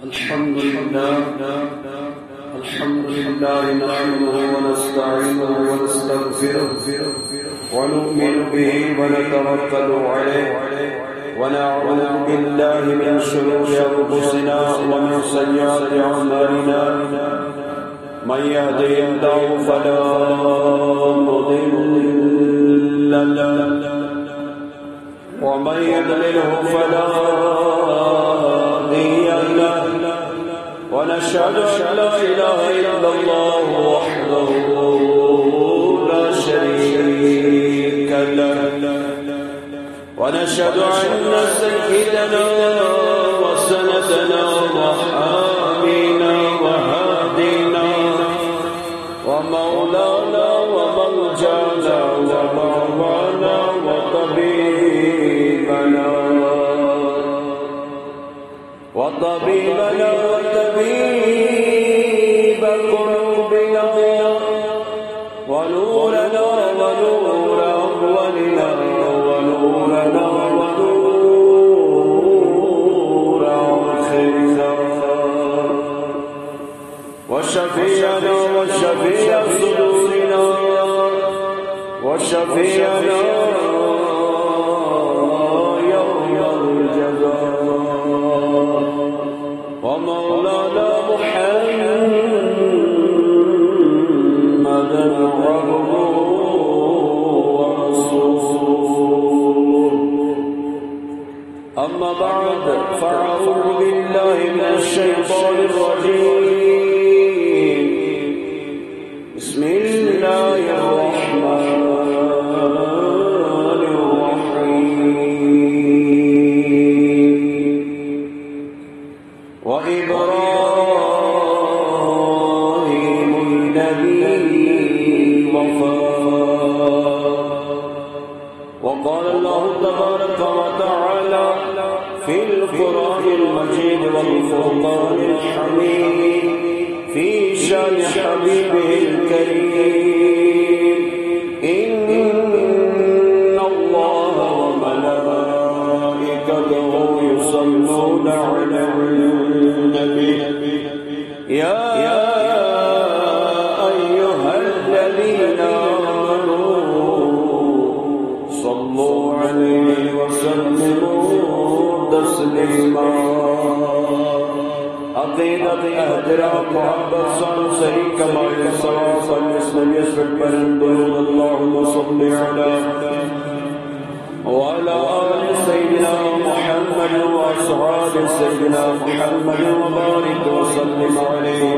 الحمد لله نحمده ونستعينه ونستغفره ونؤمن به ونتوكل عليه ونعوذ بالله من شرور أنفسنا ومن سيئات أعمالنا من يهده الله فلا مضل له ومن يضلله فلا هادي له ونشهد أن لا إله إلا الله وحده لا شريك له ونشهد أن سيدنا وسندنا وحبيبنا وهادينا ومولانا ومرجعنا ومولانا وطبيبنا وطبيب قلوبنا ونورنا ونور أولنا ونورنا ونور آخرنا وشفيعنا وشفيع صدورنا وشفيعنا يوم الجزاء ومولانا محمد عبده ورسوله أما بعد فأعوذ بالله من الشيطان الرجيم بسم الله الرحمن وإبراهيم النبي وقال الله تبارك وتعالى في القرآن المجيد والفرقان الحميد في شان حبيبه الكريم إن الله وملائكته يصلون على النبي يا أيها الذين آمنوا صلوا عليه وسلموا تسليما عقيدة احترام محبت صان صحیح کمال صلاة الاسلام يسبق برندود اللهم صل وعلى آل سيدنا محمد وأصحاب سيدنا محمد وبارك وسلم عليه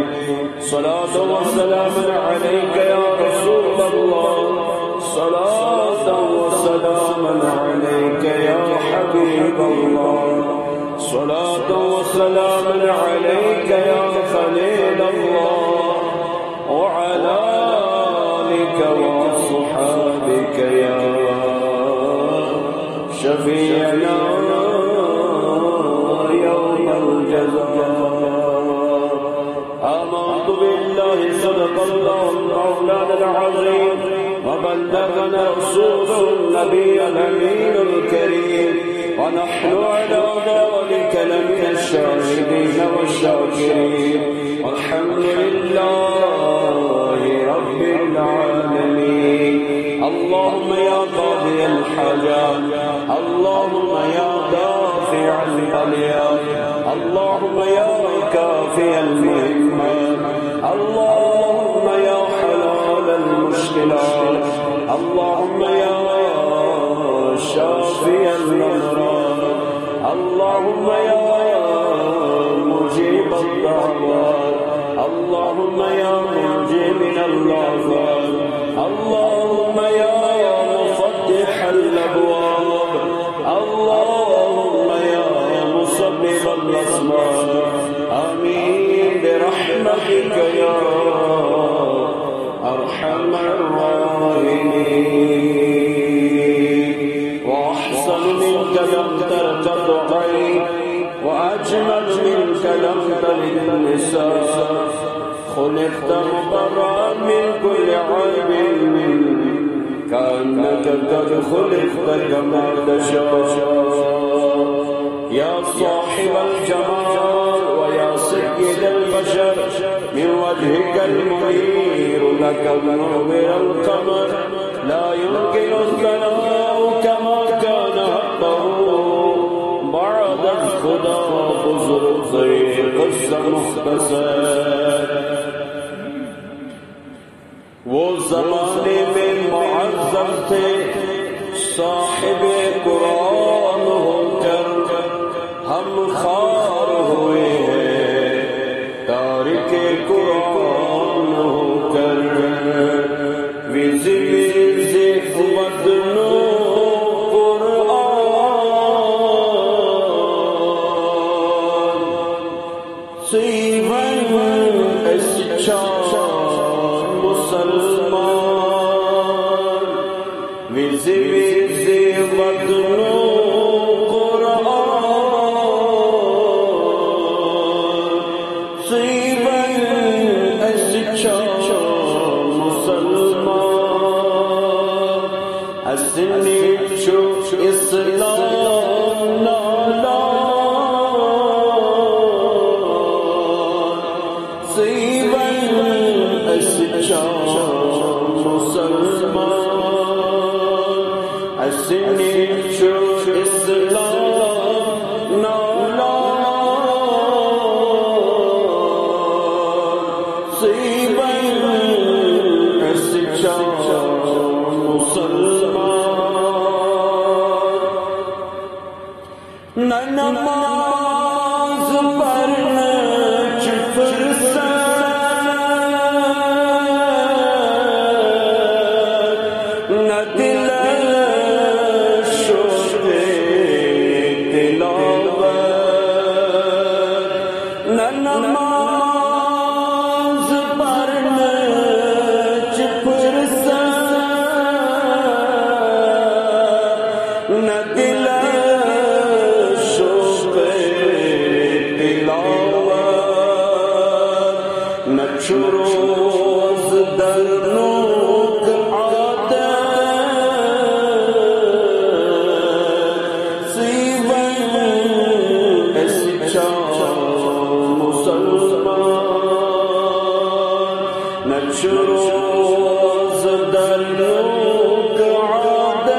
صلاة وسلام عليك يا رسول الله صلاة وسلام عليك يا حبيب الله صلاة وسلام عليك يا خليل الله وعلى آلك وأصحابك يا شفيعنا يوم الجزاء آمنت بالله صدق الله مولانا العظيم وبلغنا رسوله النبي الأمين الكريم ونحن على ذلك لمن الشاهدين والشاكرين والحمد لله رب العالمين اللهم يا قاضي الحاجات اللهم يا دافع البليات اللهم يا كافي المهمات اللهم يا حلال المشكلات اللهم يا شافي الأمراض اللهم يا مجيب الدعوات اللهم يا منجي من اللغات اللهم يا مفتح الأبواب اللهم يا مسبب الأسباب آمين برحمتك يا أرحم الراحمين وأحسن منك لم ترتد عين وأجمل منك لم تلد النساء خلقت مبرأ من كل عيب كأنك قد خلقت كما تشاء يا صاحب الجمال ويا ككنور القمر لا يمكن الثناء كما كان حقه بعد الخدا بزرگ قصہ مختصر وہ زمانے میں معظم تھے صاحب قرآن ہو کر ہم خار ہوئے ہیں تارک قرآن ہو کر وزی وزی بدنو قرآن سیون اسچان مسلمان وزی وزی بدنو اسلام نالا سیون اسچا مسلمان اسنیچو اسلام نالا سیون اسچا مسلمان نہ نماز پڑھنا چپر سے نہ دل شوق تلاوت نہ نماز پڑھنا چپر سے نہ دل روز درنوک عادت سیون اسچا مسلمان نچ روز درنوک عادت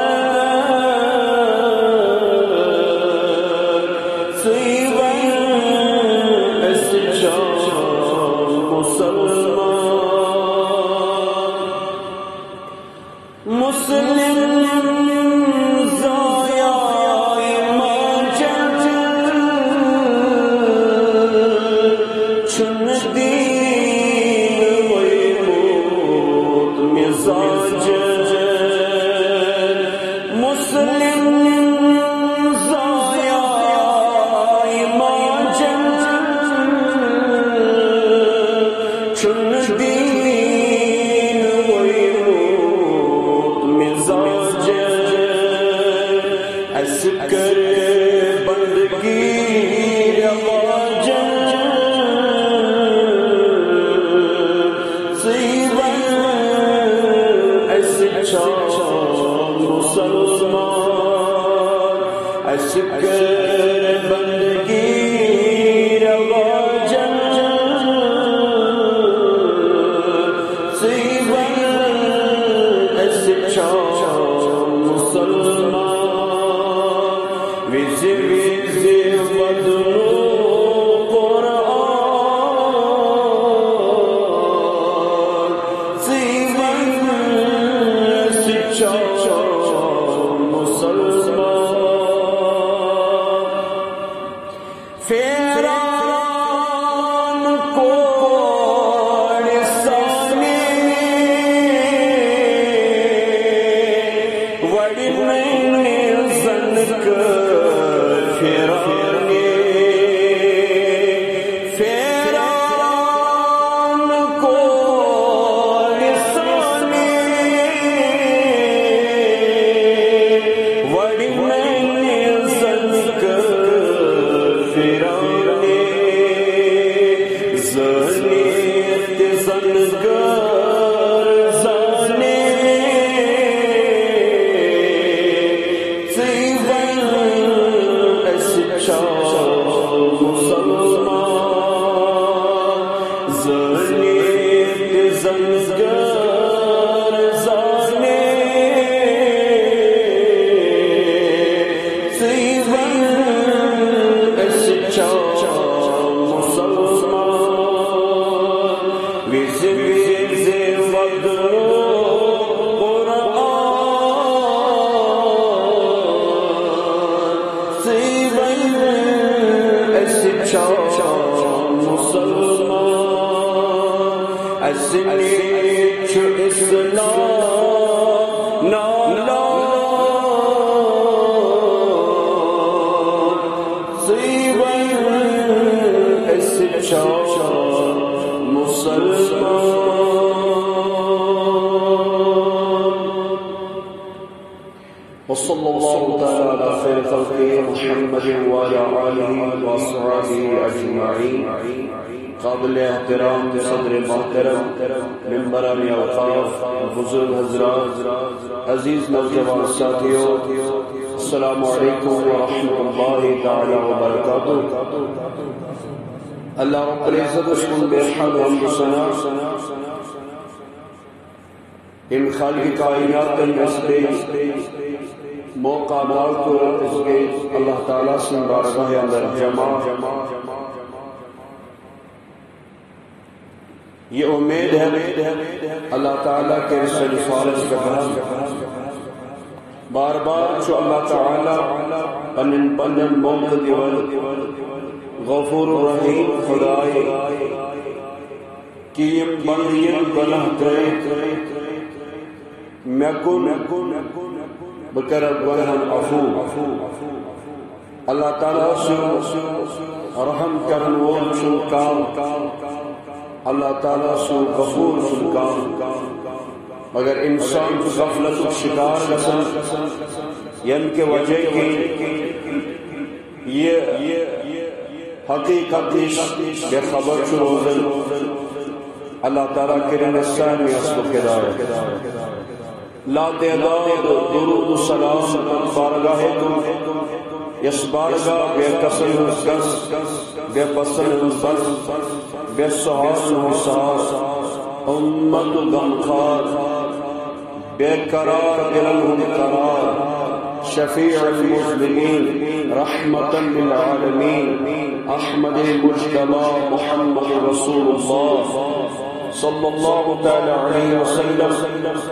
سیون اسچا مسلم زایا ماجد چن دین ویمود مزاج مسلم زایا ماجد چن دین ویمود مزاج اسکر بندگی رواج سیون اسچا مسلمان اسکر بندگی رواج سیون اسچا مسلمان وزی وزی بدنو قرآن سیون اسچا مسلمان فیران کو مسلمان زنی زنگار الزنيت إسلام نالا صيبا استشار مسلمان وصلى الله تعالى على خير خلقه محمد وعلى آله وصحبه أجمعين. قابل احترام صدر محترم ممبران اوقاف بزرگ حضرات عزیز نوجوان ساتھیوں السلام علیکم ورحمۃ اللہ تعالی وبرکاتہ. اللہ رب العزت اس کو بے حد حمد و ثنا ان خالق کائنات کے نسبے موقع دار کو اس کے اللہ تعالیٰ سے بارگاہ اندر جمع یہ امید ہے اللہ تعالیٰ کے رسول فارس کا کلام بار بار جو اللہ تعالیٰ پنن موقع غفور الرحیم خدای کیم بندیم بنہ کرے مکن بکرد ونہن عفو اللہ تعالیٰ سے رحم کرن وول چھو کام اللہ تعالیٰ سو غفور سلکان مگر انسان غفلت شکار گسن ین کے وجہ کی یہ حقیقت بے خبر روزن اللہ تعالیٰ کرن السانی اصل کدار لا تعداد درود و سلام بارگاہ کن اس بارگاہ بے قسم کس بے بسن بس بے سہاس حساس امت غمخار بے قرار دلن قرار شفیع المسلمین رحمتا للعالمین احمد مجتبی محمد رسول اللہ صلی اللہ تعالی علیہ وسلم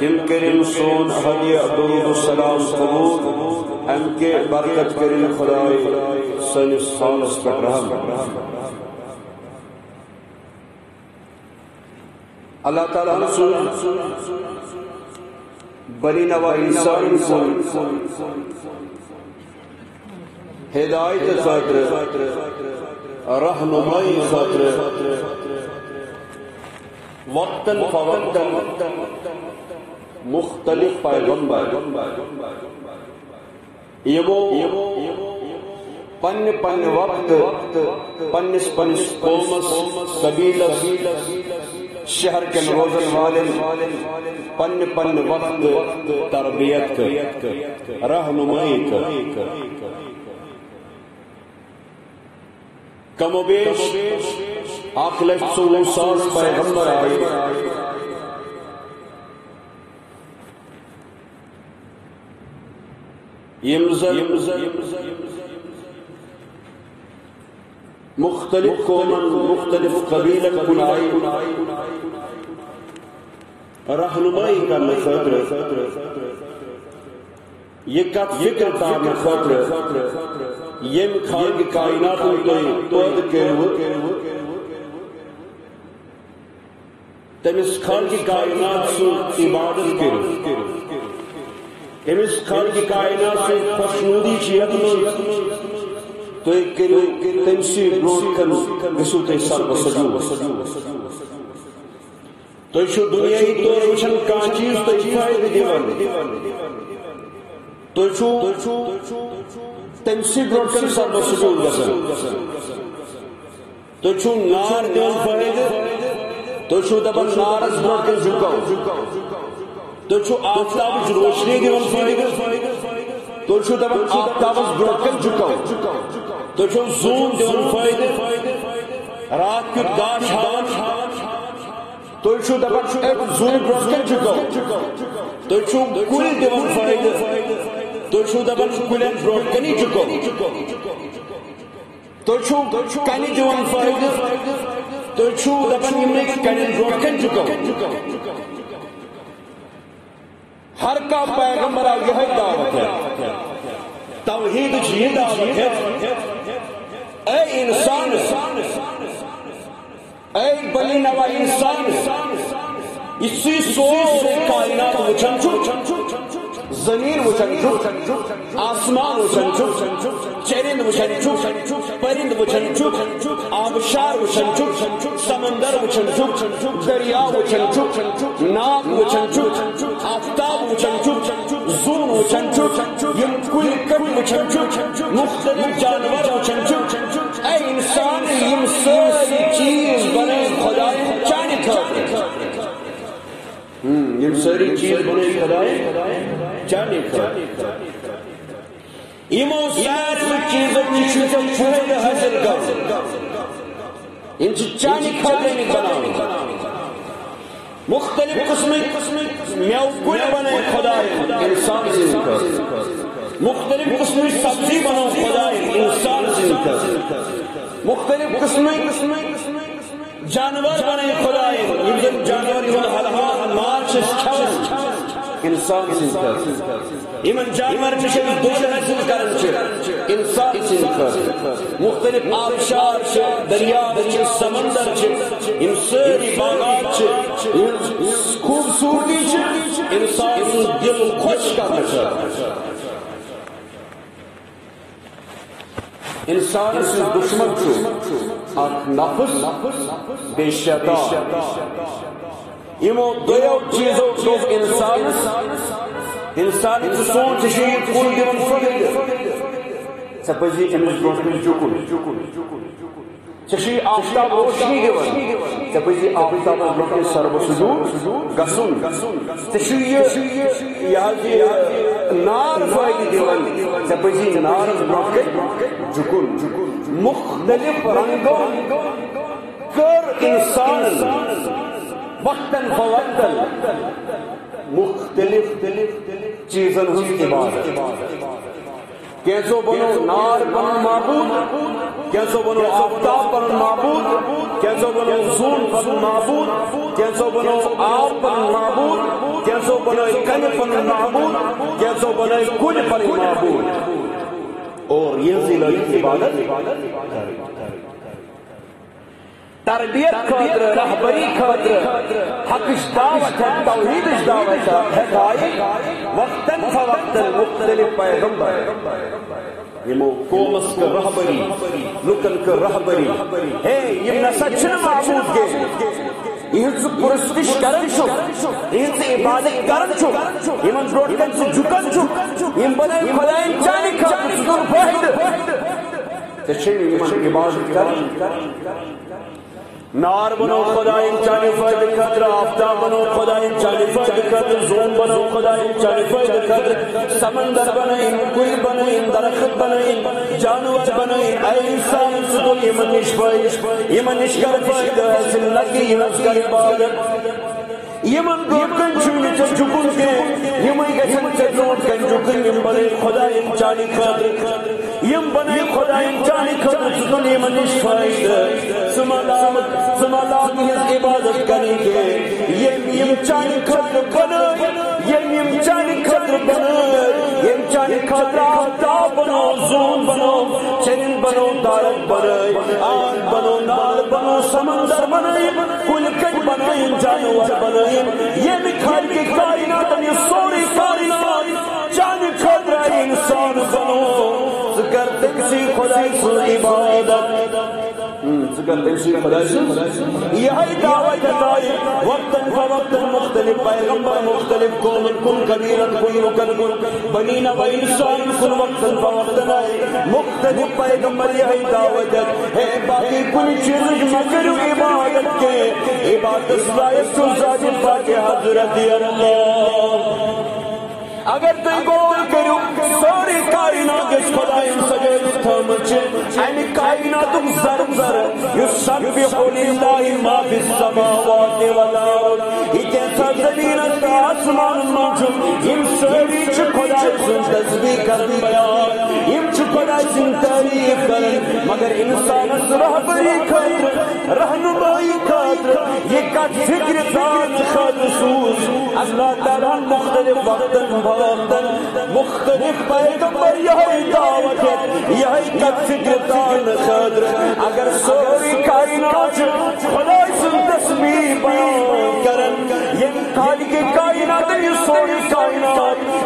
جن کریم سون حدیع درود السلام قبول ان کے برکت کریم خدای سنس خالص پر رحم اللہ تعالیٰ رسول بنی نوع انسان کو ہدایت خاطر رہنمائی خاطر وقتاً فوقتاً مختلف پیغمبر یمو پن وقت پنس قومس قبیلس شہر کے روزن والن پن وقت تربیت کر رہنمائی کر کم و بیش 1,100,000 پیغمبر آئے مختلف قومن مختلف قبیلن کن آئی رہنمائی کرنے خاطر یہ کت فکر تارنے خاطر یم خالق کائنات پود کرو تمس خالق کائنات سو عبادت کرو تمس خالق کائنات سے خوشنودی چیت تو کرو تمسی برون کن گسو تے سر بسجو تو شو دنیای طور وچھن کان چیز تو فائدہ دیوان تو شو تمسی برون کن سر بسجو گسن تو شو نار دیون فائدہ تو شو دبن نارز برون کن جھکاو تو شو آفتاب روشنی دیون فائدہ تو شو دبن آفتاب برون کن جھکاو تو شو زون دیون فائدہ رات کی داش ہاں تو شو دبن ایک زون برون کن جھکاو تو شو کل دیون فائدہ تو شو دبن کلن برون کنی جھکاو تو شو کنی دیون فائدہ تو شو دبن یمنی کنن برون کن جھکاو ہر کا پیغمبر یہ دعوت ہے توحید یہ دعوت ہے اے انسان اے بلی نوع انسان اسی سورے کائنات وچھن چھو زمین وچھن چھو آسمان وچھن چھو چرند وچھن چھو پرند وچھن چھو آبشار وچھن چھو سمندر وچھن چھو دریا وچھن چھو ناگ وچھن چھو آفتاب وچھن چھو زون وچھن چھو یم کل کٹ وچھن چھو مختلف جانور وچھن چھو اے انسان یم ساری چیز بنے خدای چانے خاطر یم ساری چیز بنے خدای چانے خاطر یمو ساری چیزوں کی فائدہ حاصل کر ان چانے خاطر بناؤ مختلف قسم میو کل بنے خدای انسان سے مختلف قسم سبزی بناؤ خدای انسان سے مختلف قسم جانور بنے خدای جانور مارچ انسان یمن جانور دل حاصل کرن انسان مختلف آبشار دریا سمندر یم ساری باغات خوبصورتی انسان دل خوش کرنا انسان سے دشمن چھو اک نفس بے شیطان یمو دویو چیزو چھو انسان سوچ شید کل دیون فائدہ سپزی امس برونٹھ جکن چشی آفتاب روشنی دیون سپزی آفتاب برونٹھ سرب سجود گسن چشی نار فائدہ دیون سپزی نار برونٹھ جکن مختلف رنگوں کر انسان وقتاً فوقتاً مختلف چیزن ہم عبادت کیسو بنو نار بنو معبود کیسو بنو آفتاب بنو معبود کیسو بنو زون بنو معبود کیسو بنو آب بنو معبود کیسو بنو کن بنو معبود کیسو بنو کل بنو معبود اور یہ ذیلی عبادت تربیت خاطر رہبری خاطر حقش دعوت ہے توحیدش دعوت ہے وقتاً فوقتاً مختلف پیغمبر یمو قومس کا رہبری لکن کا رہبری ہے یم نسا چھن معبود کے یہ پرستش کرن چھو یہ عبادت کرن چھو یمن بروٹکن سے جھکن چھو یم بنائے خدایان چانے خاطر سدر فائد تشین یمن عبادت کرن نار بنو خدای چانے فائدہ خاطر آفتاب بنو خدای چانے فائدہ خاطر زون بنو خدای چانے فائدہ خاطر سمندر بنائیں کوئی بنائیں درخت بنائیں جانور بنائیں اے انسان سدو یمن نشکر فائدہ حاصل لگی نشکر عبادت یمن دوکن چھوڑی جھکن کے یمن گھن چلوٹ کن جھکن یم بنے خدای چانے خاطر یم بنے خدای چانے خاطر سدو یمن نشکر سمالات ہی عبادت کریں گے یم چانے خاطر بنے یم چانے خاطر بنے یم چانے خاطر آفتاب بنو زون بنو چرند بنو دارت بنے آگ بنو نار بنو سمندر بنے کل کٹ بنائیں جانور بنائیں یہ مکھائی کے کائنات یہ سوری کائنات چانے خاطر انسان بنو ذکر تکسی خدای سن عبادت ذکر تکسی خدای سن یہی دعوت ہے وقتاً فوقتاً مختلف پیغمبر مختلف قوم کن کبیرن کن بنین و انسان کن وقتاً فوقتاً مختلف پیغمبر یہی دعوت ہے باقی کل چیز مگر عبادت کے عبادت لائق تو ذات پاک حضرت اللہ اگر تو گول کرو ساری کائنات اس خدای سجے تھمچ این کائنات زر یسبح للہ ما فی السماوات والارض یہ زمین آسمان موجود یم ساری خدای سن تسبیح کر بیان یم خدای سن تعریف کر مگر انسان رہبری خاطر رہنمائی خاطر یہ کا فکر ذات خاطر سوز اللہ تعالی مختلف وقتاً مختلف پیغمبر یہی دعوت ہے یہی کا فکر دان خاطر اگر سوری کائنات خدای سن تسبیح بیان کرن یہ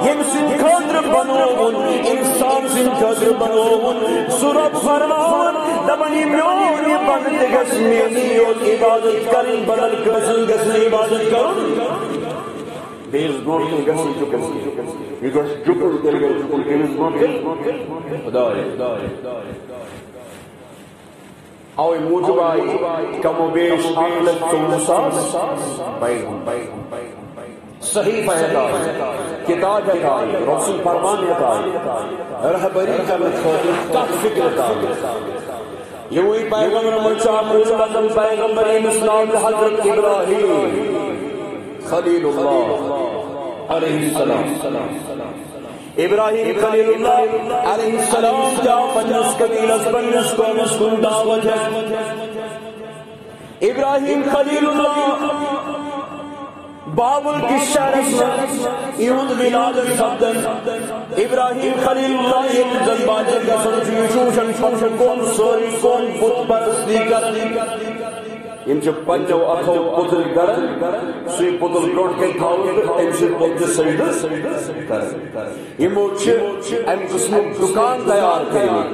یم سن خاطر بنوون انسان سن خاطر بنوون سورب فرماون دپن یہ میون یہ بند گژھِ میری یوت عبادت کرن بدل کٲنٛسہِ گژھِ نہٕ عبادت کرُن بیٚیِس برونٛٹھ کُن گژھِ نہٕ جُکُن یہِ گژھِ جُکُن تیٚلہِ گژھِ جُکُن کٔمِس برونٛٹھ خدایا اوے موٗجوٗب آیہِ کم و بیش 1,24,000 صحیح کتاب رسول فرمان رہبری کرنے خاطر کت فکر یہ پیغمبر پیغمبر اسلام حضرت ابراہیم خلیل اللہ علیہ السلام ابراہیم خلیل اللہ علیہ السلام جا پنجس قبیلس پنجس قومس کن دعوت ہے ابراہیم خلیل اللہ بابل کی شہرس میں یہود ولادت سپدن ابراہیم خلیل اللہ یہ زنباجر کا سنچی چوشن پنشن کون سوری کون بت پرستی کرنی یم چھ پنجو اکھو پتل کرن سی پتل برونٹ کے تھاون ام چھ پتل سجدہ کرن یمو چھ ام قسم دکان تیار کرن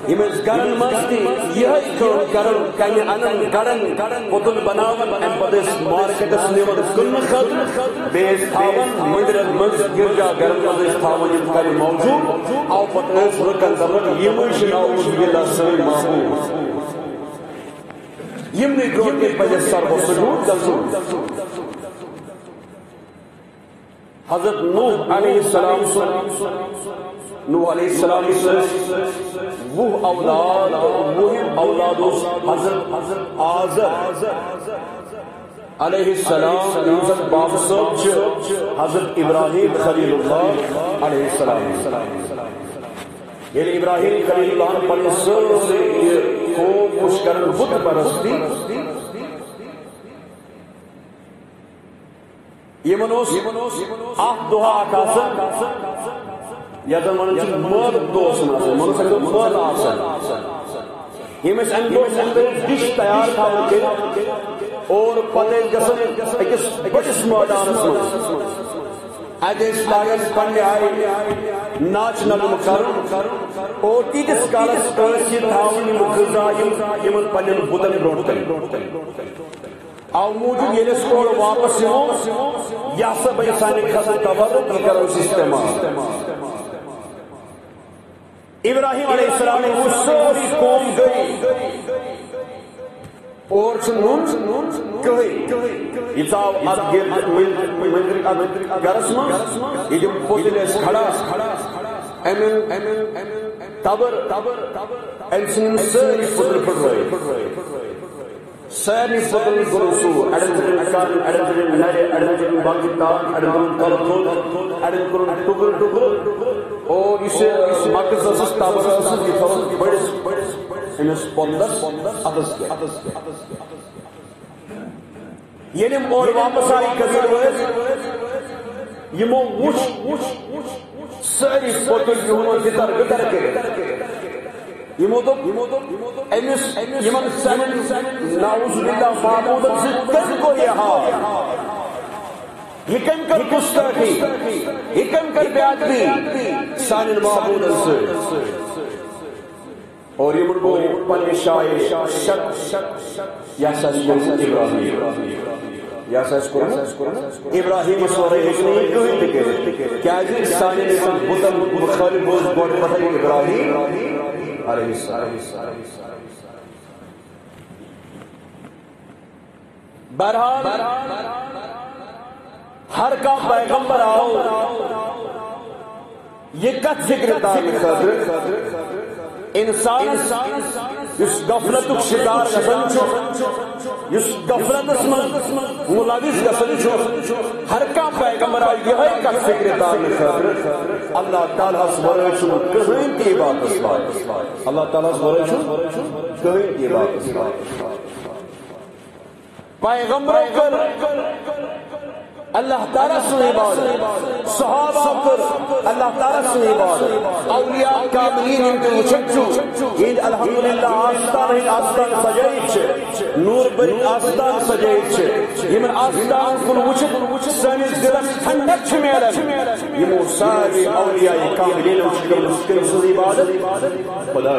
یم گرن مستی یہ کرن کنے انن گرن پتل بناون ام پدس مارکیٹس نیون کن خاطر بیس تھاون مندر مز گرجا گرن پدس تھاون یم کر موجود او پتس رکن دبن یم چھ نعوذ باللہ سر معمول یم نے برونٹ کے پجے سر و سجود گژھن حضرت نوح علیہ السلام نوح علیہ السلام وہ اولاد حضرت آزر علیہ السلام حضرت باپ صاحب حضرت ابراہیم خلیل اللہ علیہ السلام یعنی ابراہیم خلیل اللہ پر سے قوم مشکرن بت پرستی یمنوس اخ دعا آسان یتن ون مد دوس من مد آسان یمس ام ڈش تیار تھاون کر اور پتہ گژھن اکس بڑس میدانس مز اتس لاگن پنہ آئی ناچ نغم کرن اور تیتس کالس تھاون غذا یم پنن بتن برونٹ او موجود یل اور واپس یہ سا بھائی سانہ خاطر تبرک یہ کرو استعمال ابراہیم علیہ السلام نے وہ ساری قوم گئی اور نون کہیں یہ گرس من یہ پتل کھڑا تبر ام سن ساری پتل پھٹرائے سارے پتل کرو سور اڑن اڑن اڑن نرے اڑن باقی تان اڑن ترتھول اڑن کرن ٹکر ٹکر اور اس مقصد اس تبر اس کی فوت بڑس انس پندس اتس یلم اور واپس آئی قبیل ویس یمو وچ ساری پتل یمو گتر گتر کے یمو تو امس یمن سن نعوذ باللہ معبود سے کن کو یہ حال یہ کن کر گستاخی یہ کن کر بیادبی سان معبود سے اور یمن کو پنہ شاہ شک یا سچ ابراہیم یا سچ ابراہیم سورے نہیں کہیں کیا جی سان بتن مخالف بوز بوڑ پتہ ابراہیم علیہ السلام بہرحال ہر کا پیغمبر آؤ یہ کت ذکر تعلق انسان اس غفلت شکار گژھان اس غفلتس من ملوث گژھان ہر کا پیغمبر یہ کت ذکر تعلق اللہ تعالیٰ ورائے کہیں کی بات اللہ تعالیٰ ورائے کہیں کی بات پیغمبر کر اللہ تعالیٰ سے عبادت صحابہ کر اللہ تعالیٰ سے عبادت اولیاء کاملین ان کے مچھو ان الحمدللہ آستان سجائش نور بر آستان سجائت یمن آستان کن وچت سانس دلس ٹھنڈک میلان یمو سارے اولیاء کاملین کم سن عبادت خدا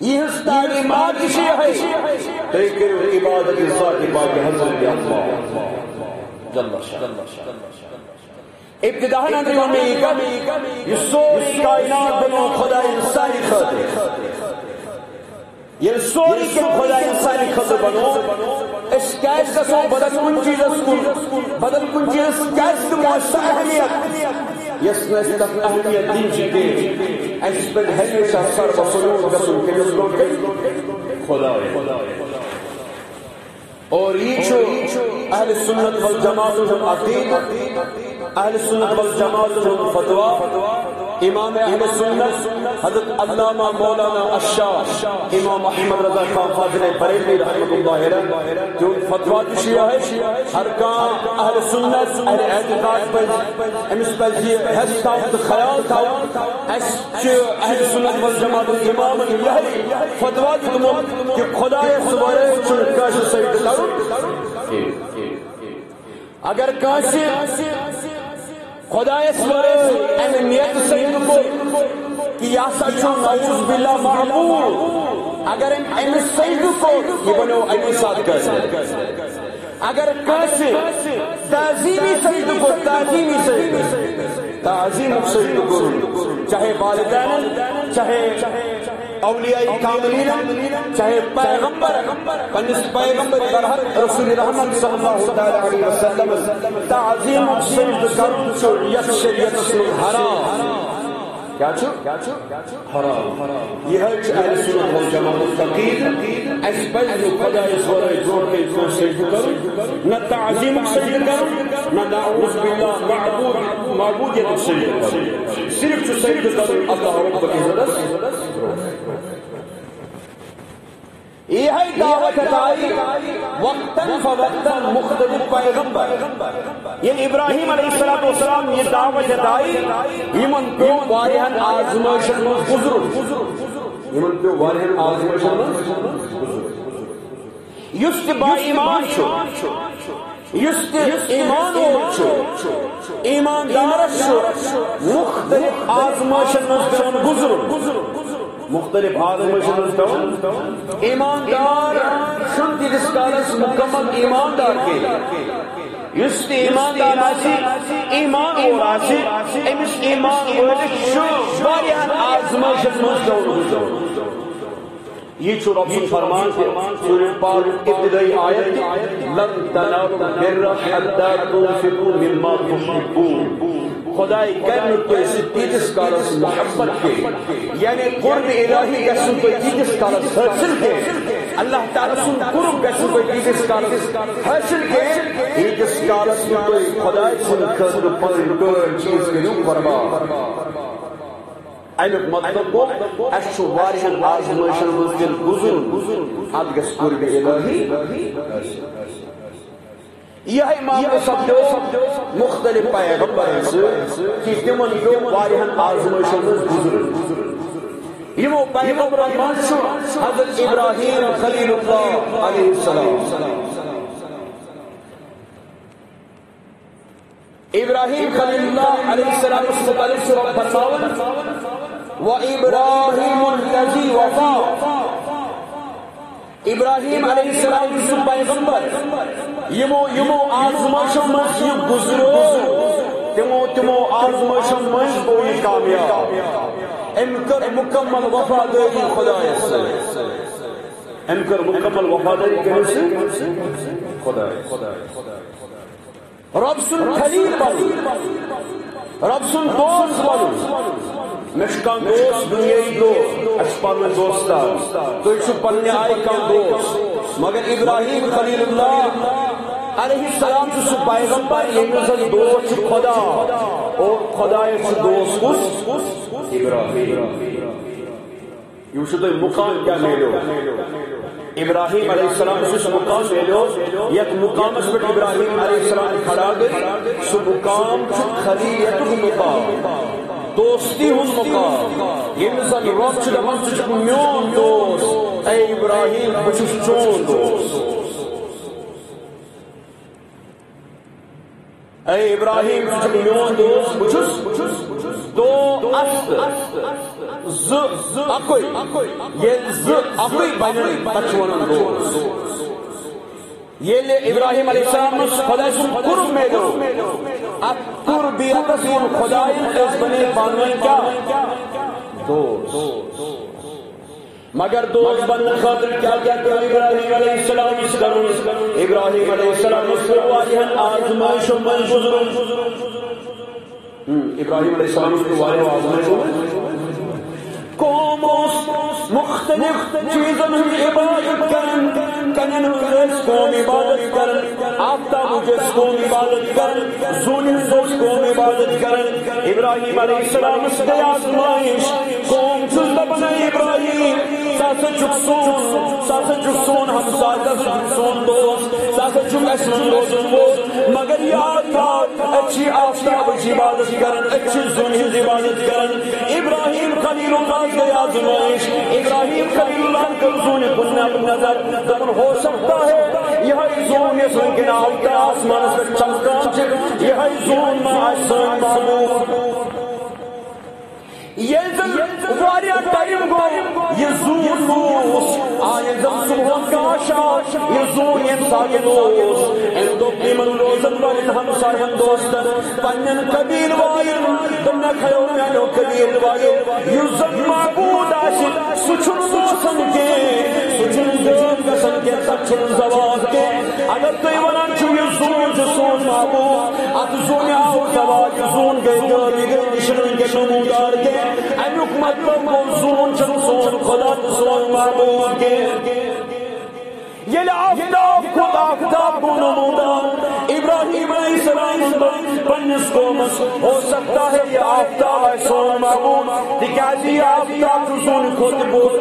یہ تعلیمات ہے تھی کرو عبادت ذات پاک حضرت اللہ جل شان ابتداء اندرون میں یہ سوری کائنات بنو خدا انسانی خاطر یہ سوری کے خدا انسانی خاطر بنو اس کیس کا سو بدل کن چیز بدل کن چیز کیس کا موسط اہمیت یس نستف اہمیت دین چیتے اس پر ہمیشہ سر و سلوک رسول کے جسلوں کے خدا اور یہ چھو اہل سنت والجماعت عقید اہل سنت والجماعت فتوہ امام اہل سنت حضرت علامہ مولانا الشاہ امام احمد رضا خان فاضل بریلوی رحمۃ اللہ علیہ جو فتوہ دیا ہے ہر کام اہل سنت اہل اعتقاد پر امس پر یہ حس تھا خیال تھا اس اہل سنت والجماعت امام یہ فتوہ دیا کہ خدا سبحانہ چنکا سید اگر کانسی خدا سبحانہ ان نیت سید کو کہ یا سچو نعوذ باللہ معمول اگر ان سید کو یہ بنو ایمی ساتھ کر اگر کانسی تعظیمی سید کو تعظیمی سید تعظیم سید کو چاہے والدین چاہے اولیاء کاملین چاہے پیغمبر پنس پیغمبر برحق رسول رحمت صلی اللہ علیہ وسلم تعظیم سید کرم چھو یک شریعت اسم حرام کیا چھو حرام یہ ہے اہل سنت والجماعت عقید اس پر خدا اس ورائے جوڑ کے جو سید کرم نہ تعظیم سید کرم نہ نعوذ باللہ معبودیت سید کرم صرف جو سید کرم اللہ رب کی حضرت یہ ہے دعوت دائی وقتاً فوقتاً مختلف پیغمبر یہ ابراہیم علیہ السلام یہ دعوت دائی یمن پیو واریہن آزمائشن من گزر یمن پیو واریہن آزمائشن من یست با ایمان چھو یست ایمان چھو ایماندار چھو مختلف آزمائشن من گزر مختلف آزمائشن من ایماندار شنتی جس کارس مکمل ایماندار کے یست ایماندار آسی ایمان اور آسی امس ایمان ورک شو واریہن آزمائشن من یہ چھو رب فرمان کے سورہ پاک ابتدائی آیت لن تنالوا البر حتى تنفقوا مما تحبون خدای کرن تو تیجس کارس محبت کے یعنی قرب الہی گسن تو تیجس کارس حاصل کے اللہ تعالی سن قرب گسن تو تیجس کارس حاصل کے تیجس کارس تو خدای سن کر پر چیز کے لوگ برباد ایک مطلب کو اشو واریہن آزمائشن من گزر اد گس قرب الہی یہ معاملہ سپدو مختلف پیغمبر کہ تمن پیو واریہن آزمائشن من گزر یمو پیغمبر من چھو حضرت ابراہیم خلیل اللہ علیہ السلام ابراہیم خلیل اللہ علیہ السلام اس متعلق سورہ 57 وَإِبْرَاهِيمُ الَّذِي وَفَا ابراہیم علیہ السلام اس پیغمبر یمو آزمائشن من یہ گزرو تمو آزمائشن من کوئی کامیاب انکر مکمل وفاداری خدا سے انکر مکمل وفاداری کہنے سے خدا رب سن خلیل بنو رب سن دوست بنو مشکان دوست دنیای دوست اشپان دوستا تو ایچو پنی آئی کان دوست مگر ابراہیم خلیل اللہ علیہ السلام جو پیغمبر یہ نزل دوست خدا اور خدا ایچو دوست اس ابراہیم یہ شدہ مقام کیا میلو ابراہیم علیہ السلام سے مقام میلو یک مقام اس پر ابراہیم علیہ السلام کھڑا گئے سو مقام خلیلیت مقام دوستی ہن مقام یم زن رب چھ دپان ژٕ چھُکھ میون دوست اے ابراہیم بہٕ چھُس چون دوست اے ابراہیم ژٕ چھُکھ میون دوست بہٕ چھُس دو ز اکوئی ییٚلہِ زٕ اکوئی بنن پتہٕ چھُ ونان دوست ییٚلہِ ابراہیم علیہ السلام خدا سُنٛد قرب میلیو اتھ قربیتس ووٚن خدایَن أسۍ بنے پانہٕ ؤنۍ کیٛاہ دوست مگر دوست بننہٕ خٲطرٕ کیٛاہ کیٛاہ پیوٚو ابراہیم علیہ السلامس کرُن ابراہیم علیہ السلامس پیوٚو واریاہن آزمٲیشو منٛز گُزرُن ابراہیم علیہ السلامس پیوٚو واریاہو آزمٲیشو منٛز قوم اوس مختلف چیزن ہٕنٛز عبادت کران کنن ہٕنٛز ٲسۍ قوم عبادت کران آفتابٕچ ٲسۍ قوم عبادت کران زوٗنہِ ہٕنٛز ٲسۍ قوم عبادت کران ابراہیم علیہ السلامس گٔے آزمٲیش قوم چھُس دپان اے ابراہیم ژٕ ہسا چھُکھ سون ہمساے ژٕ ہسا چھُکھ سون دوست ژٕ ہسا چھُکھ اسہِ منٛز روزن وول مگر یاد تھاو أسۍ چھِ آفتابٕچ عبادت کران أسۍ چھِ زوٗنہِ ہٕنٛز عبادت کران ابراہیم خلیل اللہ گئی آزمائش ابراہیم خلیل اللہ کر زونے کن نظر دپن ہو سکتا ہے یہ زون یہ سن آفتا آسمان سے چمکان یہ زون ما آسان محبوب یہ زن واریا ٹائم گو یہ زون موس آئے زن صبح کاشا یہ زون یہ ساکے دوست ان دو قیمن روزن والن ہم سارہم دوستن پنن قبیل وائن دمنا کھیو میانو قبیل وائن یزن معبود آشد سچن دوسن کے سچن دون گسن کے سچن زواد کے اگر تو ونان چھو یہ زون جسون معبود ات زون آو زواد زون گئے گئی گئے نشن کے نمودار کے ایوک مطلب موزون چن سون خدا سون معبود کے یہ آفتاب خود آفتاب کو نمودار ابراہیم علیہ السلام پنس قومس ہو سکتا ہے یہ آفتاب ہے سون معبود تکیازی یہ آفتاب سون خود بود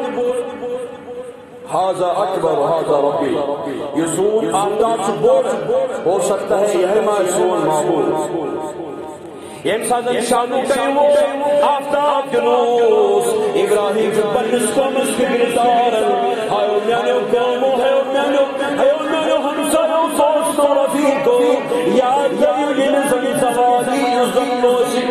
حاضا اکبر حاضا ربی یہ سون آفتاب بود ہو سکتا ہے یہ ہمارے سون معبود انسان شانو کریمو آفتاب جنوس ابراہیم جو پنس قومس کے گردار ہائیو میانو قومو ہائیو میانو ہمسایو دوستو رفیقو یاد یایو یہ نظم زوادی یزن لوشی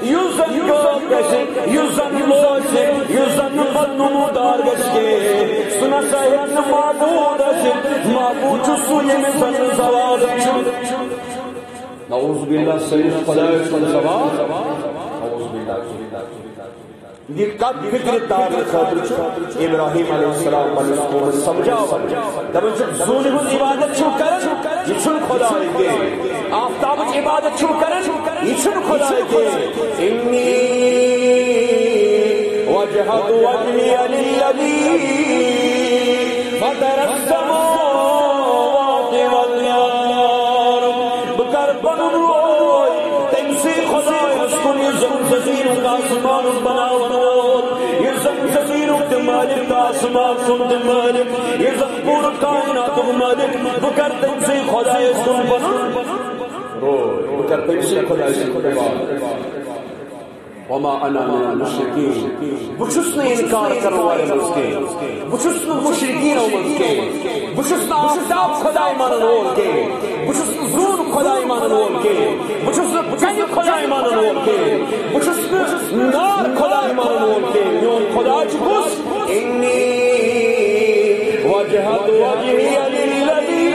یزن گوگشی یزن لوشی یزن نمودار گشکی سنا سایت معبود اشی معبود چسو یہ نظم زوادی نعوذ باللہ سید خدایت من زوال نعوذ باللہ یہ قد فکر دار خاطر ابراہیم علیہ السلام پنس قوم سمجھاو دبن چھ زون ہن عبادت چھو کرن یہ چھن خدا کے آفتاب عبادت چھو کرن یہ چھن خدا کے انی وجہت وجہی للذی فطر السماوات والارض زمین کا آسمان بناوت یہ زمین کا مالک کا آسمان سن مالک یہ زمین کائنات کا مالک بکرتے سے خدا سن بنا رو بکرتے سے خدا سن وما انا من المشرکین بچس نے انکار کرنے والے مسکے بچس نے مشرکین و مسکے بچس نے آفتاب خدای مانن ہول کے بچس نے زون خدای مانن ہول کے بچس نے کنی خدای مانن ہول کے بچس نے نار خدای مانن ہول کے میون خدا چکس انی وجہت وجہی للذی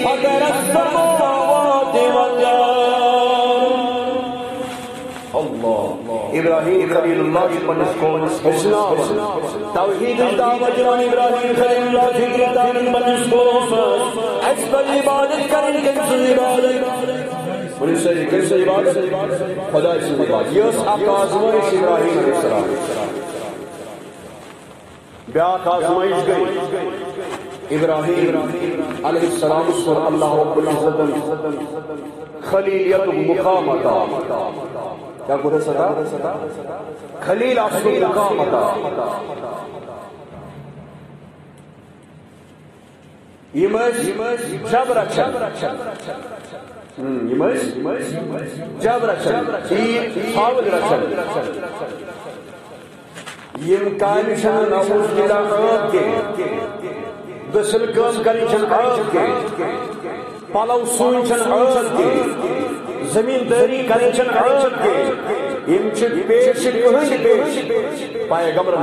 فطر السماوات والارض ابراہیم خلیل اللہ کی پنس قوم اسلام توحید دعوت جوان ابراہیم خلیل اللہ کی کردار پنس قوم اس پر عبادت کریں کیسے عبادت بڑی ساری کیسے عبادت خدا سے عبادت یہ اس آزمائش ابراہیم علیہ السلام بیاق آزمائش گئی ابراہیم علیہ السلام سر اللہ رب العزت خلیلیت مقامتا کیا کو سکا خلیل اصل مقامتا یہ جب رکھا جب رچن عید ثاول رچن یم کامہ چھن نعوذ باللہ عیب کے غسل کٲم کرٕنۍ چھن عیب کے پلو سُوٕنۍ چھن عیب کے زمیندٲری کرٕنۍ چھن عیب کے یم چھ پیش کٕہٕنۍ پیش پیغمبرن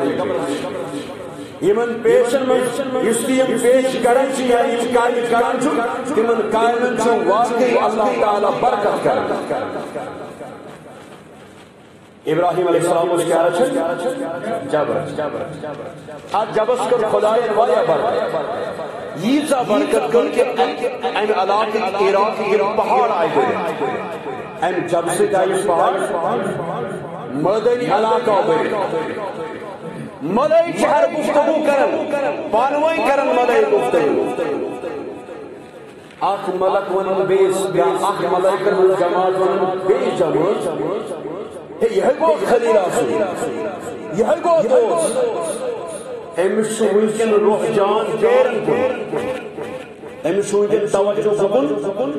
یمن پیشن من یس یم پیش کران چھ یا یم کامہ کران چھ تمن کامن چھ واقعی اللہ تعالی برکت کران ابراہیم علیہ السلام اس کیا رچن جبر ات جبس کر خدای واریاہ برکت ییژا برکت کر کہ امہ علاقہ عراق کے پہاڑ آئے گئے امہ جب سے آئے پہاڑ مدنی علاقہ گئے ملائک ہر گفتگو کرن پانوئی کرن ملائک گفتگو اخ ملک ونن بیس یا اخ ملائک ون جماعت ونن بیس جماعت یہ گو خلیل آسو یہ گو دوست امس ونکن روح جان تیرن کن امس ونکن توجہ کن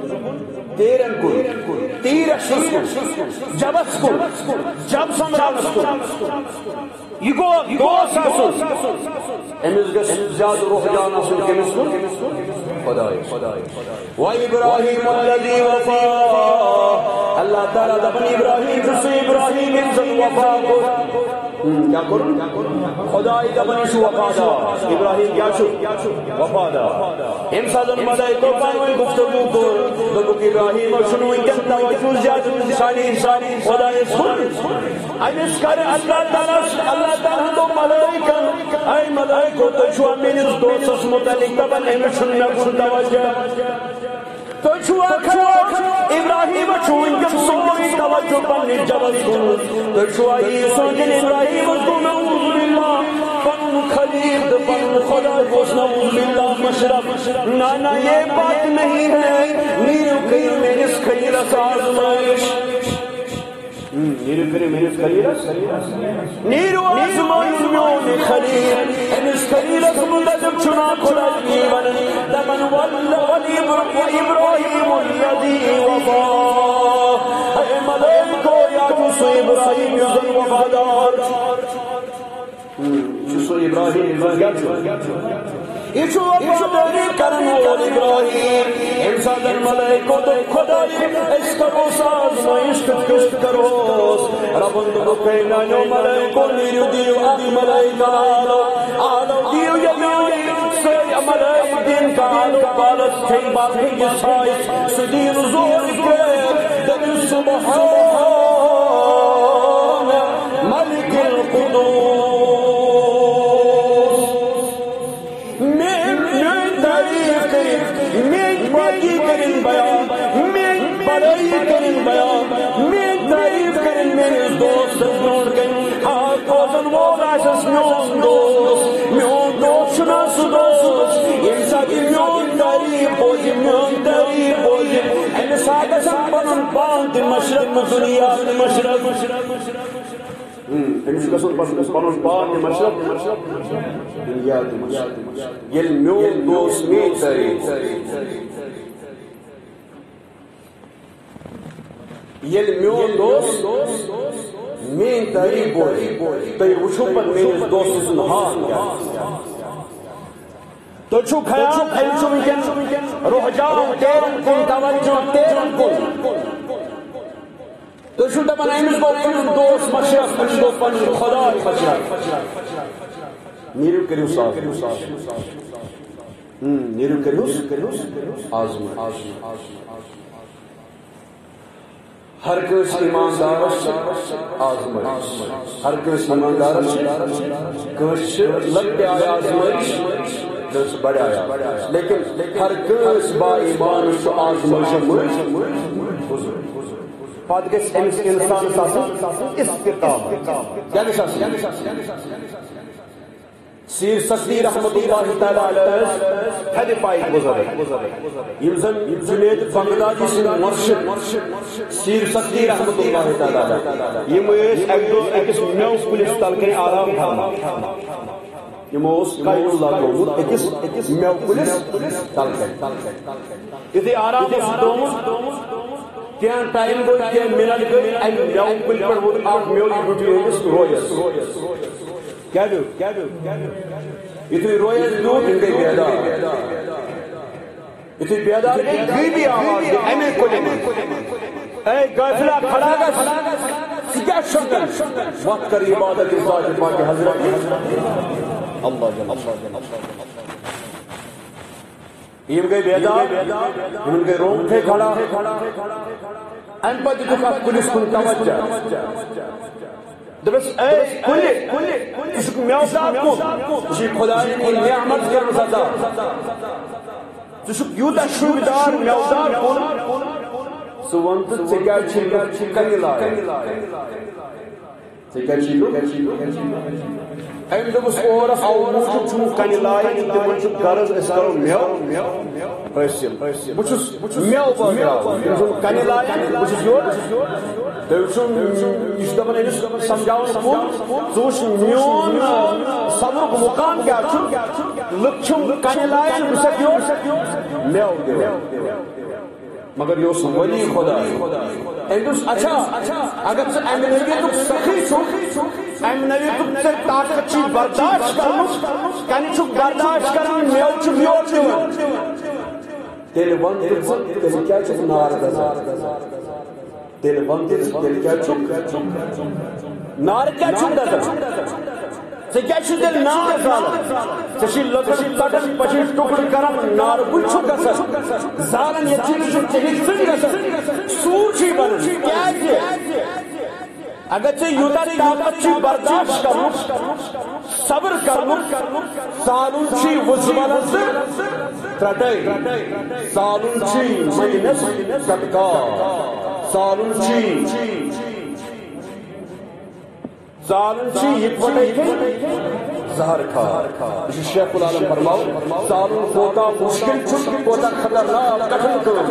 تیرن کن تیرس کن جبس کن جب سمراونس کن یہ گو دوست آسو امس گس زیادہ روح جان آسو کمس کن خدای وَإِبْرَاهِيمُ الَّذِي وَفَى اللہ تعالیٰ دبن ابراہیم جس ابراہیم انسان وفا کو کیا کرو خدای دبن شو وفادار ابراہیم کیا شو وفادار انسان ملائکہ پانوئی گفتگو کو دبک ابراہیم شنو انکن توجہ زیادہ انسانی خدای سن امس کر اللہ تعالیٰ تو ملائکہ اے ملائکہ تو شو امینس دوستس متعلق دبن امس شنو نکن توجہ تو چھو ابراہیم چھو انکم سوری توجہ پنی جبل کن تو چھو آئی سوچن ابراہیم کو نعوذ باللہ پن خلیل پن خدا گوش نعوذ باللہ مشرف نانا یہ بات نہیں ہے نیرو کئی میرس خلیل آزمائش نیرو کئی میرس خلیل نیرو آزمائش میون خلیل انس خلیل مدد چنا خدا جیون دمن وإبراهيم الذي وفى اے ملائکو یا جسو ابراہیم یزن وفادار جسو ابراہیم یہ وفاداری کرن وول ابراہیم انسان ملائکو تو خدای اس کرو سازمائش کشت کروس ربند بکینانو ملائکو نیرو دیو آدی ملائکہ آلو دیو یمیونی ملائک دین کا آلو بالت تھی باقی جسائی سدین زور کے دل سبحان ملک القدوس میں تعریف کریں میں باقی کریں بیان میں بڑائی کریں بیان میں تعریف کریں میرے دوست نور کریں ہاتھ کوزن وہ راشس میون دوست شناس دوست انسان میون تعریف ہوئی این ساگا سنبنن پانت مشرق دنیا مشرق امس گژھن پنن پان مشرق دنیا یل میون دوست میون تعریف یل میون دوست میون تعریف بوزِ تُہۍ وٕچھِو پتہٕ میٲنِس دوست سُنٛد حال کیٛاہ تو چھو خیال چھو وٕنکٮ۪ن رحجان تیرن کُن توجہ تیرن کُن تو چھو دپان أمِس گوٚو پنُن دوست مشرق أمِس گوٚو پنُن خداے مشرق نیٖرِو کٔرِو صاف نیٖرِو کٔرۍہوٗس آزمٲیش ہر کٲنٛسہِ ایٖماندارس آزمٲیش ہر کٲنٛسہِ ایٖماندارس کٲنٛسہِ چھِ لۄکٹہِ آیہِ آزمٲیش کٲنٛسہِ بڑِ آیہِ لیکن ہر کٲنٛسہِ با ایٖمانس چھُ آزمٲیشن منٛز پتہٕ گژھِ أمِس اِنسانس آسُن استقامت کیٛاہ گژھِ آسُن سیر سختی رحمت اللہ تعالیٰ علیہ حد پائک بزرگ یم زن جنید بغدادی سن مرشد سیر سختی رحمت اللہ تعالیٰ علیہ یم ایک دو ایکس میو پولیس تلکن آرام تھانا یمو کایل لگومت أکس میو کُلِس تل یُتھُے آرام اوس ترومُت کینٛہہ ٹایم گوٚو کینٛہہ مِنٹ گٔے اَمہِ میوٕ کُلہِ پٮ۪ٹھ ووت اکھ میوٕ یہِ ڈُٹھے أمِس رویس کیٛاہ دیُت یُتھُے رویس دیُت یِم گٔے بیدار یُتھُے بیدار گٔے غٲبی آواز گٔے اَمے کُلہِ منٛز اے غٲفلا کھڑا گژھ ژٕ کیٛاہ شۄنٛگان وَتھ کر عبادت ذاتِ پاکِ حضرت یم گئی بیدار ان گئی روم تھے کھڑا ان پتہ دکھ اکھ کُلِس کُن توجہ دپس اے کُلہِ ژٕ چھُکھ میوٕدار کُل ژٕ چھُے خۄدایَن کُن نعمت کٔرمٕژ عطا ژٕ چھُکھ یوٗتاہ شوٗبدار میوٕدار کُل ژٕ وَن تہٕ ژےٚ کیٛازِ چھُے کنہِ لایان ژےٚ کیٛازِ چھُے أمۍ دوٚپُس اورس اَوٕ موٗجوٗب چھُم کنہِ لایان تِمن چھُ غرض أسۍ کرو میوٕ حٲصِل بہٕ چھُس میوٕ بٲگراوان تٔمۍ چھُم کنہِ لایان بہٕ چھُس یورٕ تٔمۍ چھُم یہِ چھُ دپان أمِس سمجھاوُن کُن ژٕ وٕچھ میون صبرُک مُقام کیٛاہ چھُ لُکھ چھِم کنہِ لایان بہٕ چھسکھ یورٕ میوٕ دِوان مگر یہ اوس ولی خدا أمۍ دوٚپُس اچھا اگر ژٕ امہِ نبیتُک سخی چھُکھ امہِ نبیتُک ژےٚ طاقت چھُے برداشت کرمُت کنہِ چھُکھ برداشت کران میوٕ چھُکھ یورٕ دِوان تیٚلہِ وَن تہٕ ژٕ تیٚلہِ کیٛازِ چھُکھ نار گژھان تیٚلہِ وَن تہٕ ژٕ تیٚلہِ کیٛازِ چھُکھ نار کیٛازِ چھُکھ گژھان ژےٚ کیٛازِ چھُ تیٚلہِ نار زالان ژےٚ چھُے لٔکٕر ژٹان پٔچھِس ٹُکڑٕ کران نارٕ بُتھِ چھُکھ گژھان زالان ییٚتہِ چھُنہٕ ژےٚ ہیٚکہِ ژٕنۍ گژھان سوٗر چھُے بنان کیٛازِ اگر ژےٚ یوٗتاہ طاقت چھُے برداشت کرنُک صبر کرنُک زالُن چھُے وُزملس ترٛٹے زالُن چھُے مٔنٛگنس ٹٹکار زالُن چھُے زالن چھِ یِتھ پٲٹھۍ زہر کھار یہ چھُ شیخ العالم فرماو زالُن کوتاہ مشکل چھُ تہٕ کوتاہ خطرناک کٹھن کٲم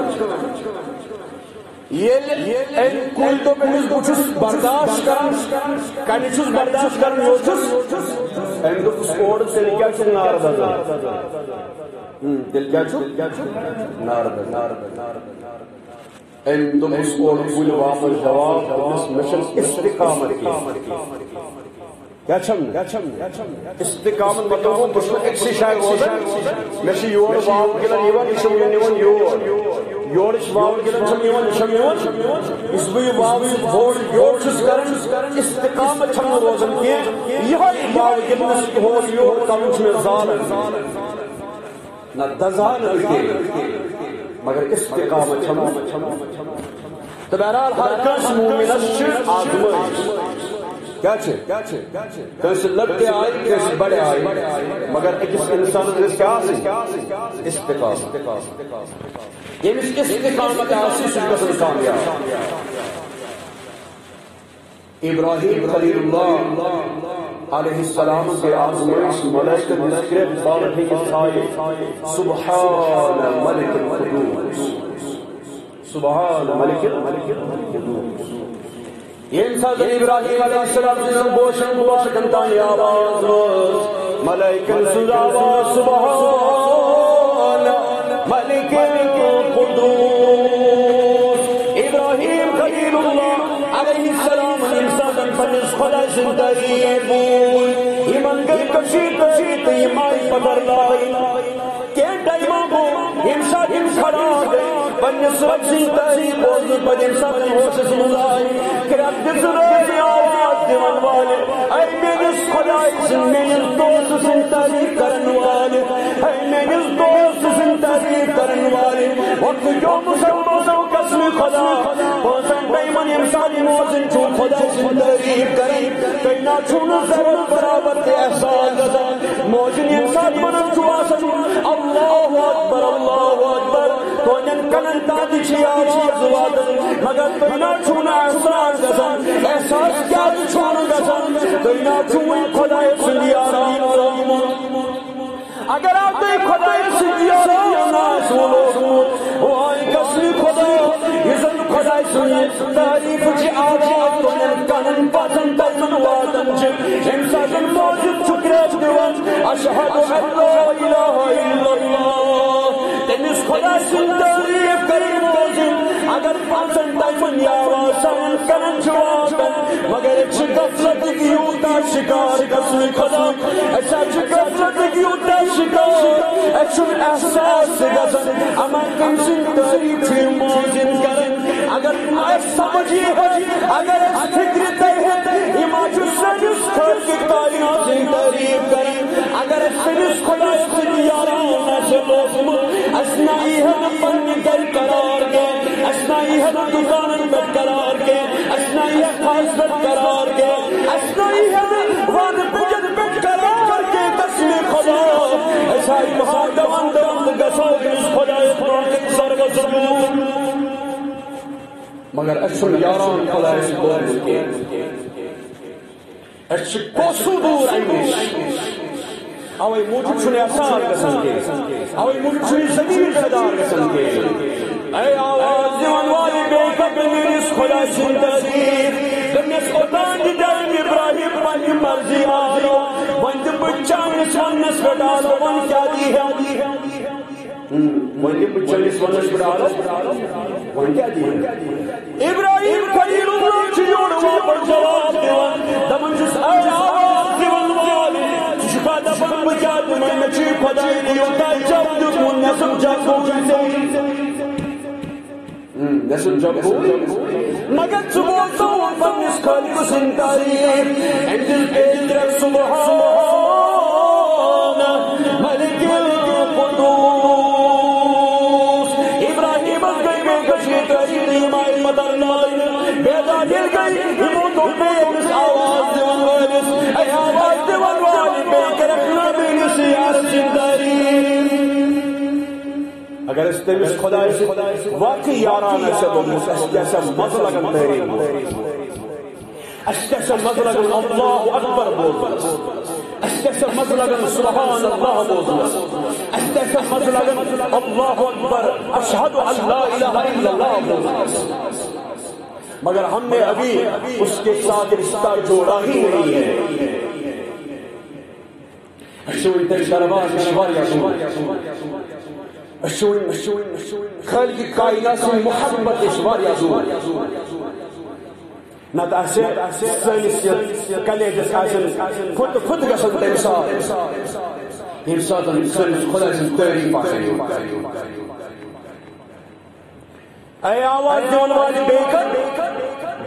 ییٚلہِ أمۍ کُلۍ دوٚپ أمِس بہٕ چھُس برداشت کران کنہِ چھُس برداشت کران یوٚت چھُس أمۍ دوٚپُس اورٕ تیٚلہِ کیٛاہ چھُکھ نار دزان تیٚلہِ کیٛاہ چھُکھ نار دزان أمۍ دوٚپُس اورٕ کُلۍ واپس جواب دوٚپُس مےٚ چھَنہٕ استقامت کیٛاہ چھَم استقامت مطلب گوٚو بہٕ چھُس نہٕ أکسٕے جایہِ روزان مےٚ چھِ یورٕ واوٕ گِلن یِوان یہِ چھُم نِوان یورٕ چھِ واوٕ گِلن چھَم یِوان یہِ چھَم یِوان یُس بہٕ یہِ واوٕ بوڑ یور چھُس کران استقامت چھَم نہٕ روزان کینٛہہ یِہوٚے واوٕ گِلنس ہور یور کَرُن چھُ مےٚ زالان نہ دزان کینٛہہ مگر استقامت چھَم تہٕ بہرحال ہر کٲنٛسہِ موٗمِنس چھِ آزمٲیش کیا کٲنٛسہِ لۄکٹہِ آیہِ کٲنٛسہِ بڑِ آیہِ مگر أکِس اِنسانس گژھِ کیٛاہ آسٕنۍ استقامت ییٚمِس استقامت آسہِ سُہ چھُ گژھان کامیاب ابراہیم خلیل اللہ علیہ السلام کے آزمائش ملائکہ مسکرت بارٹھی کے سائے سبحان ملک القدوس سبحان ملک القدوس یہ انسان ابراہیم علیہ السلام سے بوشن مبارکن تانی آواز ملائکن سز آواز سبحان ملک القدوس ابراہیم خلیل اللہ علیہ السلام انسان پنس خدا سن تعریف ایمان گئی کشید ایمان پتر لائی کہ ٹائمہ کو انسان کھڑا گئی پنس رب سن تعریف بوزن پر انسان ہوسس ملائی کہ رب دسرائی آواز دیوان والے اے میرس خدای سن میرس دوست سن تعریف کرن والے اے میرس دوست سن تعریف کرن والے وقت جو مسلمانوں قسم خدا بوزن ٹائمن انسان موزن چھو خدا سن تعریف کرن کئینا چھونا ضرور برابر تے احسان گزان موزن انسان منن چھو آسن اللہ اکبر تو انن کنن تادی چھی آواز وادن مگر کئینا چھونا احسان گزان احساس کیا چھونا گزان کئینا چھوئی خدای سن آرام اگر آپ دے خدای سن آرام سولو وہاں کسی خدا یزن خدای سن تعریف چی آواز تو انن کنن پاسن تلمن وادن چی انسان موجود چکرے دیوان اشہد ان لا الہ الا اللہ تمس خدا سن تعریف کرن موزن اگر پانسن تیمن یا واسن کرن جوابن مگر ایک غفلت کی یوتا شکار قسم خدا ایسا غفلت کی یوتا شکار ایسا احساس گزن اما کمسن تعریف موزن کرن اگر ایس سمجھی ہے اگر ایس فکر تے ہے ایماجو سنس خلق کائنات سے تعریف کریں اگر ایس سنس خدا سے یاران سے موسم اسنائی ہے پنی گل قرار کے اسنائی ہے دکانن پر قرار کے اسنائی ہے خاص پر قرار کے اسنائی ہے واد بجد پر قرار کے قسم خدا ایسائی محادوان دوان گسو اس خدا اقرار کے سر و ضرور مگر اشن یاران خدا اس بول کے اشن کوسو دور اینش اوی موجود چھنے اثار گسن کے اوی موجود چھنے زمین صدار گسن کے اے آواز دیوان والی بے قبل میرس خدا سن تذیر دنیس قدان دی دائم ابراہیم پانی مرضی آلو وند بچانس ونس بدالو ون کیا دی ہے وند بچانس ونس بدالو ون کیا دی ہے ابراہیم خلیل اللہ چیوڑ واپر جواب دیوان دمن جس اے آواز دیوان والی شکا دفن بجاد میں نچی خدای دیوتا جب دکھون نسم جب ہوئی نسم جب ہوئی مگر سبوتو پنس خالق سن تاریخ اندل پیدر سبحان ملک القدوس ابراہیم از گئی میں کشی تاریخ ایمائی مدر نائی بیدا دل گئی ہموتو پیدر آواز دیوان والس اے آواز دیوان والی بے کرکنا بین سیارت سن تاریخ اگر اس تمس خدا سے واقعی یاران ایسا بولنس ایسا مطلقاً تحریم ہو ایسا مطلقاً اللہ اکبر بولنس ایسا مطلقاً سبحان اللہ بولنس ایسا مطلقاً اللہ اکبر اشہد ان لا الہ الا اللہ بولنس مگر ہم نے ابھی اس کے ساتھ رشتہ جوڑا ہی نہیں ہے اشوئی تیری دربار شوار یا خالق کائنات سے محبت اشوار یا زور نہ تحسین سنس کلیجس آسن خود گسن تمسات تمسات سنس خدا سے تعریف آسن اے آواز دیون والی بیکر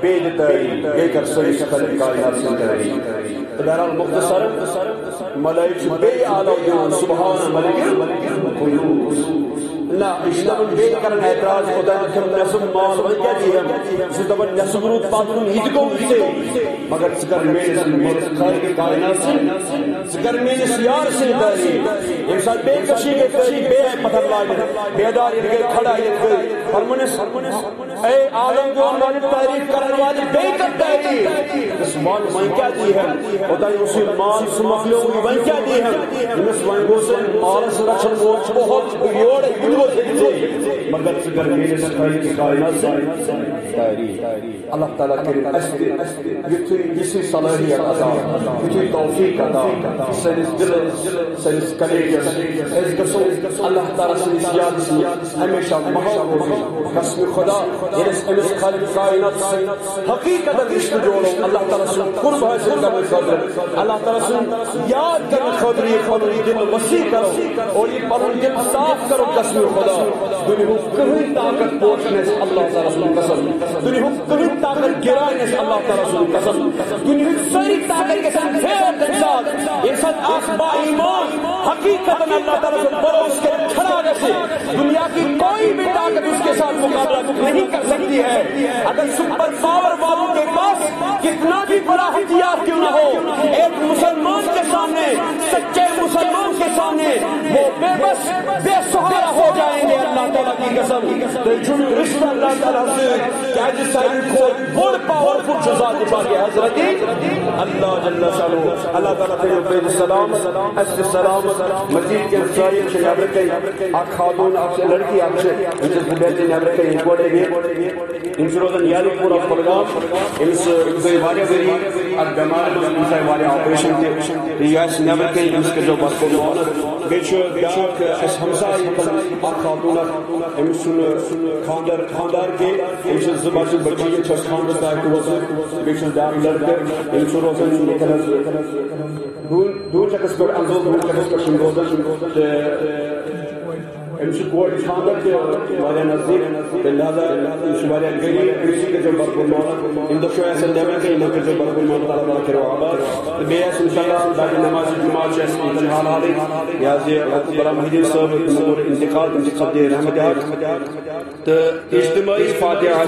بید تعریف بیکر سنس خالق کائنات سے تعریف بہرحال مختصر ملائک بے آلو دیون سبحان ملک القدوس لا اشتغل بے کرن اعتراض خدا کم نسب مال و کیا دیا اسی طبع نسب روت پاترون ہی کو سے مگر سکر میں خالق کائنات سے سکر میں سیار سے داری انسان بے کشی کے کشی بے پتھر لائے بیدار کے کھڑا ہے فرمانس اے عالم دیوان والی تعریف کرن والی بے کر تعریف اس مال میں کیا دی ہے خدا اسی مال سمخلو میں کیا دی ہے اس وانگو سے مال سے رچن بہت یوڑ مگر سگر میرے سکھائی کی کائنات سے اللہ تعالیٰ کے اسی صلاحیت عطا اسی توفیق عطا سنس دل سنس کلیجس اس قسم اللہ تعالیٰ سے یاد سے ہمیشہ محب ہوگی قسم خدا اس خالق کائنات سے حقیقت رشتہ جوڑو اللہ تعالیٰ سے قرب حاصل کرنے خاطر اللہ تعالیٰ سے یاد کرنے خاطر یہ پنوی دل وسیع کرو اور یہ پنوی دل صاف کرو قسم خدا دنیا کہیں طاقت پوچھنے سے اللہ تعالیٰ سے قسم دنیا کہیں طاقت گرائنے سے اللہ تعالیٰ سے قسم دنیا ساری طاقت کے ساتھ پھیر انسان انسان آخبا ایمان حقیقت میں اللہ تعالیٰ سے بروس کے کھڑا رہے دنیا کی کوئی بھی طاقت اس کے ساتھ مقابلہ نہیں کر سکتی ہے اگر سپر پاور والوں کے پاس کتنا بھی بڑا ہتھیار کیوں نہ ہو ایک مسلمان کے سامنے سچے مسلمان کے سامنے وہ بے بس بے سہارا ہو جائیں گے اللہ تعالیٰ کی قسم تو جن رشتہ اللہ تعالیٰ سے کیا جس سائن کو بڑ پاور پر جزا دفا کے حضرتی اللہ جل شانہ اللہ تعالیٰ کے بے سلام اس سلام مزید کے رسائل سے یاد رکھیں آپ خاتون آپ سے لڑکی آپ سے جس بیٹے یاد رکھیں ان بڑے ان سے روزن یاری پورا پروگرام ان سے واریہ ات بیمار والی آپریشن تہ یہ نیبر کن امس کر برقرار معاونت بیاکھ اس ہمسائے خاتون امس خاندار کے امس زٕ بچہ بچی چھس خاندر تحت روزان بیس بیاکھ لڑکہ امس روزان دون چکس پہ اندو دون چکس پہ روزان امس کور خاندر نزدیک لہذا غریب اسی کے برقرار معاونت ان دشو ایسے نیبر کن ان کے برقرار معاونت اللہ تعالیٰ کرو آباد بیس انشاءاللہ باقی نماز جماعت امتحان حالی یہ بڑا محدود صاحب انتقال تم سے رحمت تو اجتماعی فاتحہ